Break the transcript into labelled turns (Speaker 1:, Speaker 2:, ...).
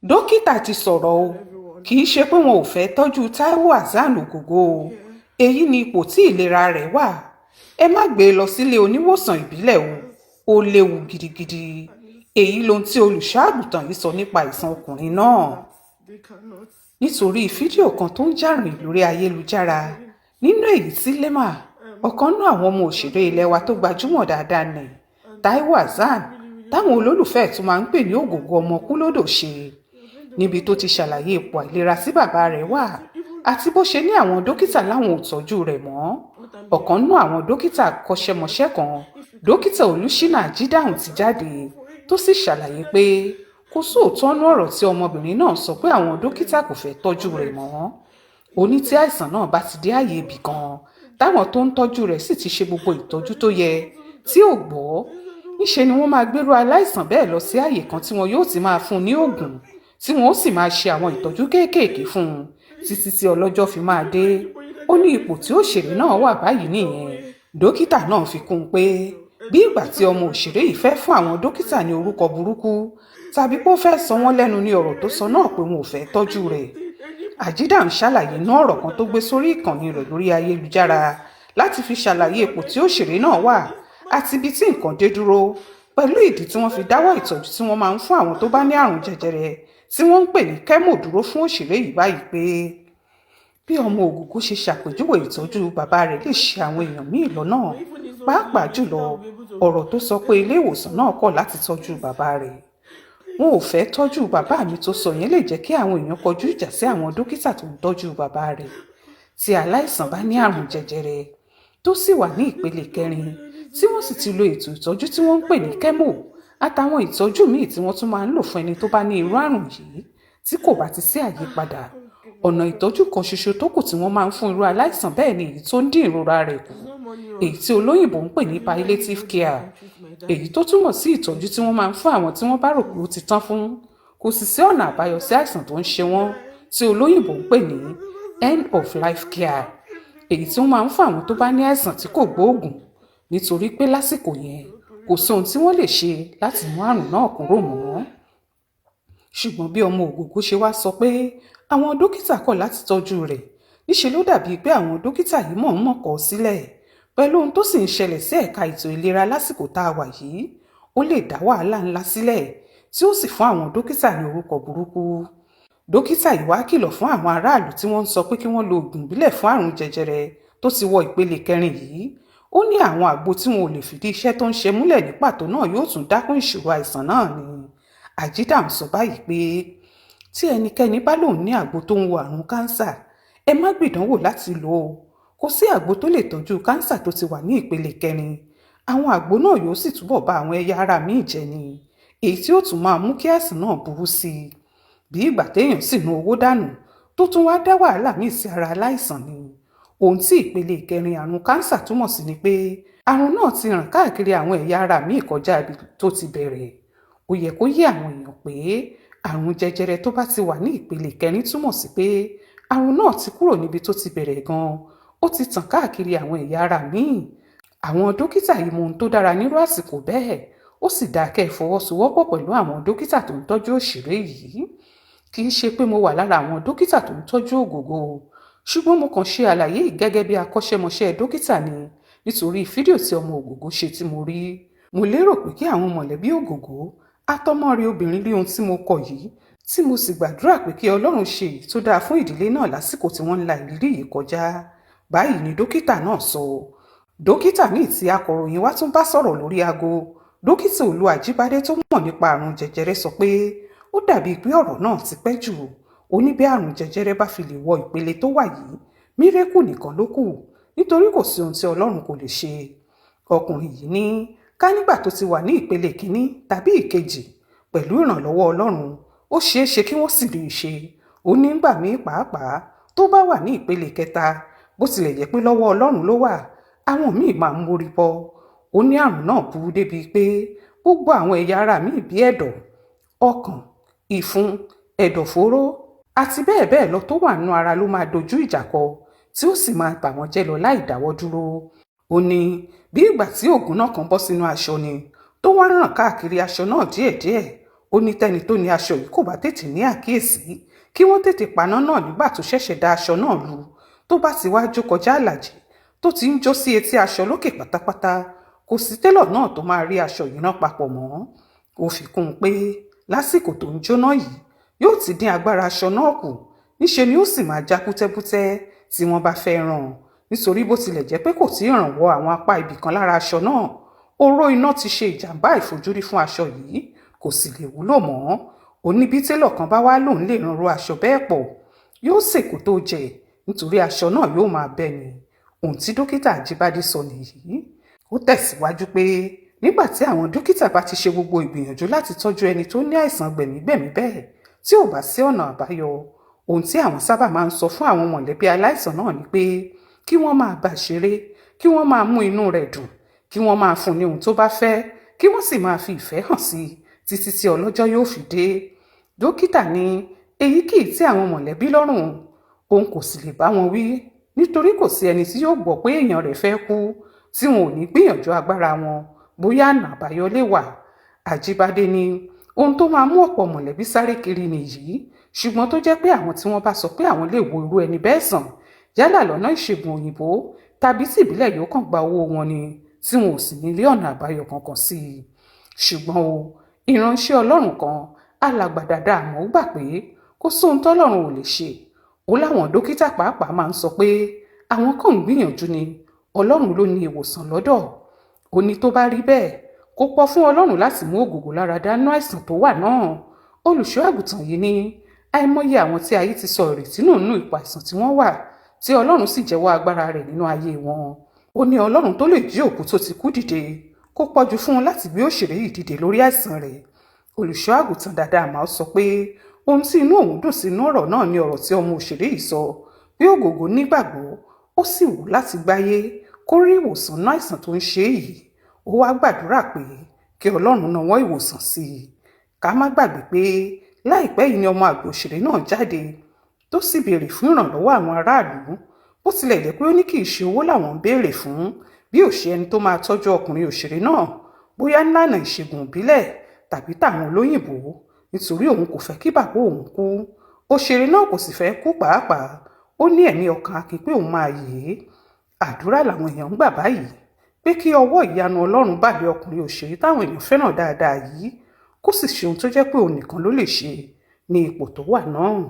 Speaker 1: dókítà ti sọ̀rọ̀ o, kì í ṣe pé wọn ò fẹ́ tọ́jú Taiwo Hassan Ògògó o, èyí ni ipò tí ìlera rẹ̀ wà. Ẹ má gbé e lọ sílé oníwòsàn ìbílẹ̀ o, ó léwu gidigidi. Èyí lohun tí olùṣọ́-àgùntàn yìí sọ nípa àìsàn ọkùnrin náà. Nítorí fídíò kan tó ń jà rìn lórí ayélujára, nínú èyí tí Lema, ọ̀kan nínú àwọn ọmọ òṣèré ilẹ̀ wa tó gbajúmọ̀ dáadáa ní Taiwo Hassan, táwọn olólùfẹ́ ẹ̀ tún máa ń pè ní Ògògó ọmọ kúlódò ṣe, níbi tó ti ṣàlàyé ipò àìlera tí bàbá rẹ̀ wà àti bó ṣe ní àwọn dókítà láwọn ò tọ́jú rẹ̀ mọ́. Ọ̀kan nínú àwọn dókítà akọ́ṣẹ́mọṣẹ́ kan, dókítà Olúṣínà Ajídáhùn, ti jáde tó sì ṣàlàyé pé kò sóòótọ́ nínú ọ̀rọ̀ tí ọmọbìnrin náà sọ pé àwọn dókítà kò fẹ́ tọ́jú rẹ̀ mọ́. Ó ní tí àìsàn náà bá ti dé ààyè ibì kan táwọn tó ń tọ́jú rẹ̀ sì ti ṣe gbogbo ìtọ́jú tó yẹ tí ò gbọ́, níṣe ni wọ́n máa gbérú aláìsàn bẹ́ẹ̀ lọ sí ààyè kan tí wọn yóò ti máa fún un ní oògùn tí wọn ó sì máa ṣe àwọn ìtọ́jú kéékèèké fún un títí tí ọlọ́jọ́ fi máa dé. Ó ní ipò tí òṣèré náà wà báyìí nìyẹn. Dókítà náà fi kún un pé bí ìgbà tí ọmọ òṣèré yìí fẹ́ fún àwọn dókítà ní orúkọ burúkú tàbí pé ó fẹ́ sọ wọ́n lẹ́nu ní ọ̀rọ̀ tó sọ náà pé wọn ò fẹ́ tọ́jú rẹ̀. Ajídáhùn ṣàlàyé inú ọ̀rọ̀ kan tó gbé sórí ìkànnì rẹ̀ lórí ayélujára láti fi ṣàlàyé ipò tí òṣèré náà wà àti ibi tí nǹkan dé dúró, pẹ̀lú ìdí tí wọ́n fi dáwọ́ ìtọ́jú tí wọ́n máa ń fún àwọn tó bá ní àrùn jẹjẹrẹ tí wọ́n ń pè ní kẹ́mò dúró fún òṣèré yìí báyìí pé bí ọmọ Ògògó ṣe ṣàpèjúwe ìtọ́jú bàbá rẹ̀ lè ṣe àwọn èèyàn míì lọ́nà, pàápàá jùlọ ọ̀rọ̀ tó sọ pé ilé ìwòsàn náà kọ̀ láti tọ́jú bàbá rẹ̀. Wọn ò fẹ́ tọ́jú bàbá mi tó sọ yẹn lè jẹ́ kí àwọn èèyàn kọjú ìjà sí àwọn dókítà tó ń tọ́jú bàbá rẹ̀. Tí aláìsàn bá ní àrùn jẹjẹrẹ tó sì wà ní ìpele 4 tí wọ́n sì ti lo ètò ìtọ́jú tí wọ́n ń pè ní kẹ́mò àtàwọn ìtọ́jú míì tí wọ́n tún máa ń lò fún ẹni tó bá ní irú àrùn yìí tí kò bá ti sí àyípadà, ọ̀nà ìtọ́jú kan ṣoṣo tó kù tí wọ́n máa ń fún irú aláìsàn bẹ́ẹ̀ ni èyí tó ń dín ìrora rẹ̀ kù, èyí tí olóyìnbó ń pè ní palliative care, èyí tó túmọ̀ sí ìtọ́jú tí wọ́n máa ń fún àwọn tí wọ́n bá rò pé ó ti tán fún. Kò sì sí ọ̀nà àbáyọ sí àìsàn tó ń ṣe wọ́n tí olóyìnbó ń pè ní end of life care, èyí tí wọ́n máa ń fún àwọn tó bá ní àìsàn tí kò gbóògùn, nítorí pé lásìkò yẹn kò sí ohun tí wọ́n lè ṣe láti mú àrùn náà kúrò mọ́. Ṣùgbọ́n bí ọmọ Ògògó ṣe wá sọ pé àwọn dókítà kọ̀ láti tọ́jú rẹ̀, níṣe ló dàbí pé àwọn dókítà yìí mọ̀ọ́mọ̀ kọ̀ ọ́ sílẹ̀. Pẹ̀lú ohun tó sì ń ṣẹlẹ̀ sí ẹ̀ka ètò ìlera lásìkò tá a wà yìí, ó lè dá wàhálà ńlá sílẹ̀ tí ó sì fún àwọn dókítà ní orúkọ burúkú. Dókítà yìí wá kìlọ̀ fún àwọn aráàlú tí wọ́n ń sọ pé kí wọ́n lo oògùn ìbílẹ̀ fún àrùn jẹjẹrẹ tó ti wọ ìpele 4 yìí. Ó ní àwọn àgbo tí wọn ò lè fìdí iṣẹ́ tó ń ṣe múlẹ̀ ní pàtó náà yóò tún dákún ìṣòro àìsàn náà ni. Ajídáhùn sọ báyìí pé tí ẹnikẹ́ni bá lòun ní àgbo tó ń wo àrùn kánsà, ẹ má gbìdánwò láti lò ó. Kò sí àgbo tó lè tọ́jú kánsà tó ti wà ní ìpele 4. Àwọn àgbo náà yóò sì túbọ̀ ba àwọn ẹ̀yà ara míì jẹ́ ni, èyí tí ó tún máa mú kí àìsàn náà burú sí i. Bí ìgbà téèyàn sì ná owó dànù tó tún wá dá wàhálà míì sí ara aláìsàn ni. Ohun tí ìpele 4 àrùn kánsà túmọ̀ sí ni pé àrùn náà ti ràn káàkiri àwọn ẹ̀yà ara míì kọjá ibi tó ti bẹ̀rẹ̀. Ó yẹ kó yé àwọn èèyàn pé àrùn jẹjẹrẹ tó bá ti wà ní ìpele 4 túmọ̀ sí pé àrùn náà ti kúrò níbi tó ti bẹ̀rẹ̀ gan-an, ó ti tàn káàkiri àwọn ẹ̀yà ara míì. Àwọn dókítà yìí mọ ohun tó dára nírú àsìkò bẹ́ẹ̀, ó sì dáa kẹ́ ẹ fọwọ́sowọ́pọ̀ pẹ̀lú àwọn dókítà tó ń tọ́jú òṣèré yìí. Kì í ṣe pé mo wà lára àwọn dókítà tó ń tọ́jú Ògògó, ṣùgbọ́n mo kàn ṣe àlàyé yìí gẹ́gẹ́ bí akọ́ṣẹ́mọṣẹ́ dókítà ni nítorí fídíò tí ọmọ Ògògó ṣe tí mo rí. Mo lérò pé kí àwọn mọ̀lẹ́bí Ògògó àtọmọ rẹ̀ obìnrin rí ohun tí mo kọ yìí, tí mo sì gbàdúrà pé kí Ọlọ́run ṣe èyí tó dáa fún ìdílé náà lásìkò tí wọ́n ń la ìrírí yìí kọjá. Báyìí ni dókítà náà sọ. Dókítà míì tí akọ̀ròyìn wá tún bá sọ̀rọ̀ lórí aago, dókítà Olú Ajíbádé tó mọ̀ nípa àrùn jẹjẹrẹ sọ pé ó dàbí pé ọ̀rọ̀ náà ti pẹ́ jù. Ó ní bí àrùn jẹjẹrẹ bá fi lè wọ ìpele tó wà yìí, mírèkù nìkan ló kù, nítorí kò sí ohun tí Ọlọ́run kò lè ṣe. Ọkùnrin yìí ní ká nígbà tó ti wà ní ìpele 1 tàbí ìkejì, pẹ̀lú ìrànlọ́wọ́ Ọlọ́run ó ṣeé ṣe kí wọ́n sì rí i ṣe. Ó ní nígbà míì pàápàá tó bá wà ní ìpele 3, bó tilẹ̀ jẹ́ pé lọ́wọ́ Ọlọ́run ló wà, àwọn míì máa ń mórí bọ́. Ó ní àrùn náà burú débi pé gbogbo àwọn ẹ̀yà ara míì bí ẹ̀dọ̀, ọkàn, ìfun, ẹ̀dọ̀fóró àti bẹ́ẹ̀ bẹ́ẹ̀ lọ tó wà nínú ara ló máa dojú ìjà kọ tí ó sì máa bà wọ́n jẹ́ lọ láì dáwọ́ dúró. Ó ní bí ìgbà tí òògùn náà kan bọ́ sínú aṣọ ni tó wá ràn káàkiri aṣọ náà díẹ̀díẹ̀, ó ní tẹ́ni tó ní aṣọ yìí kò bá tètè ní àkíyèsí kí wọ́n tètè paná náà nígbà tó ṣẹ̀ṣẹ̀ dá aṣọ náà lu tó bá ti wá jó kọjá àlàjì tó ti ń jó sí etí aṣọ lókè pátápátá kò sí télọ̀ náà tó máa rí aṣọ yìí rán papọ̀ mọ́. Ó fi kún un pé lásìkò tó ń jóná yìí yóò ti dín agbára aṣọ náà kù, níṣe ni ó sì máa já bútẹ́bútẹ́ tí wọ́n bá fẹ́ rán, nítorí bó tilẹ̀ jẹ́ pé kò tí ì ràn wọ àwọn apá ibì kan lára aṣọ náà, oró iná ti ṣe ìjàmbá ìfojúrí fún aṣọ yìí, kò sì lè wúlò mọ́. Ó ní bí télọ̀ kan bá wá lòun lè ránró aṣọ bẹ́ẹ̀ pọ̀, yóò sèkò tó jẹ, nítorí aṣọ náà yóò máa bẹ́ ni. Ohun tí dókítà Ajíbádé sọ nìyí. Ó tẹ̀síwájú pé nígbà tí àwọn dókítà bá ti ṣe gbogbo ìgbìyànjú láti tọ́jú ẹni tó ní àìsàn gbẹ̀mígbẹ̀mí bẹ́ẹ̀ tí ò bá sí ọ̀nà àbáyọ, ohun tí àwọn sábà máa ń sọ fún àwọn mọ̀lẹ́bí aláìsàn náà ni pé kí wọ́n máa bá ṣeré, kí wọ́n máa mú inú rẹ̀ dùn, kí wọ́n máa fún ní ohun tó bá fẹ́, kí wọ́n sì máa fi ìfẹ́ hàn sí i títí tí ọlọ́jọ́ yóò fi dé. Dókítà ní èyí kì í tẹ́ àwọn mọ̀lẹ́bí lọ́rùn, òun kò sì lè bá wọn wí, nítorí kò sí ẹni tí yóò gbọ́ pé èèyàn rẹ̀ fẹ́ kú tí wọn ò ní gbìyànjú agbára wọn bóyá ọ̀nà àbáyọ lè wà. Àjíbádé ní ohun tó máa mú ọ̀pọ̀ mọ̀lẹ́bí sáré kiri nìyí, ṣùgbọ́n tó jẹ́ pé àwọn tí wọ́n bá sọ pé àwọn lè wo irú ẹni bẹ́ẹ̀ sàn yálà lọ́nà ìṣègùn òyìnbó tàbí tí ìbílẹ̀ yóò kàn gba owó wọn ni tí wọn ò sì ní lé ọ̀nà àbáyọ kankan sí i. Ṣùgbọ́n o, ìránṣẹ́ Ọlọ́run kan alàgbà Dàda Àmọ́ gbà pé kò sóhun tọ́lọ́run ò lè ṣe. Ó láwọn dókítà pàápàá máa ń sọ pé àwọn kan ń gbìyànjú ni, Ọlọ́run ló ní ìwòsàn lọ́dọ̀. Ó ní tó bá rí bẹ́ẹ̀ kò pọ̀ fún Ọlọ́run láti mú ògògó lára dánú àìsàn tó wà náà. Olùṣọ́ àgùntàn yìí ní àìmọye àwọn tí ayé ti sọ ìrètí nù ipò àìsàn tí wọ́n wà tí Ọlọ́run sì jẹ́wọ́ agbára rẹ̀ nínú ayé wọn. Ó ní Ọlọ́run tó lè jí òkú tó ti kú dìde kó pọ̀jù fún un láti gbé òṣèré yìí dìde lórí àìsàn rẹ̀. Olùṣọ́ àgùntàn Dàda Àmọ́ sọ pé ohun tí inú òun dùn sínú ọ̀rọ̀ náà ni ọ̀rọ̀ tí ọmọ òṣèré yìí sọ pé ògògó nígbàgbọ́ ó sì wù láti gbáyé kó rí ìwòsàn náà àìsàn tó ń ṣe yìí. Ó wá gbàdúrà pé kí Ọlọ́run nawọ́ ìwòsàn sí i. Ká má gbàgbé pé láìpẹ́ yìí ni ọmọ àgbà òṣèré náà jáde tó sì béèrè fún ìrànlọ́wọ́ àwọn aráàlú, bó tilẹ̀ jẹ́ pé ó ní kì í ṣe owó làwọn ń béèrè fún bí ò ṣe ẹni tó máa tọ́jú ọkùnrin òṣèré náà bóyá nílànà ìṣègùn ìbílẹ̀ tàbí tàwọn olóyìnbó, nítorí òun kò fẹ́ kí bàbá òun kú. Òṣèré náà kò sì fẹ́ kú pàápàá, ó ní ẹ̀mí ọkàn akin pé òun máa yè é. Àdúrà làwọn èèyàn ń gbà báyìí pé kí ọwọ́ ìyanu Ọlọ́run bà lé ọkùnrin òṣèré táwọn èèyàn fẹ́ràn dáadáa yìí, kó sì ṣe ohun tó jẹ́ pé òun nìkan ló lè ṣe ní ipò tó wà náà.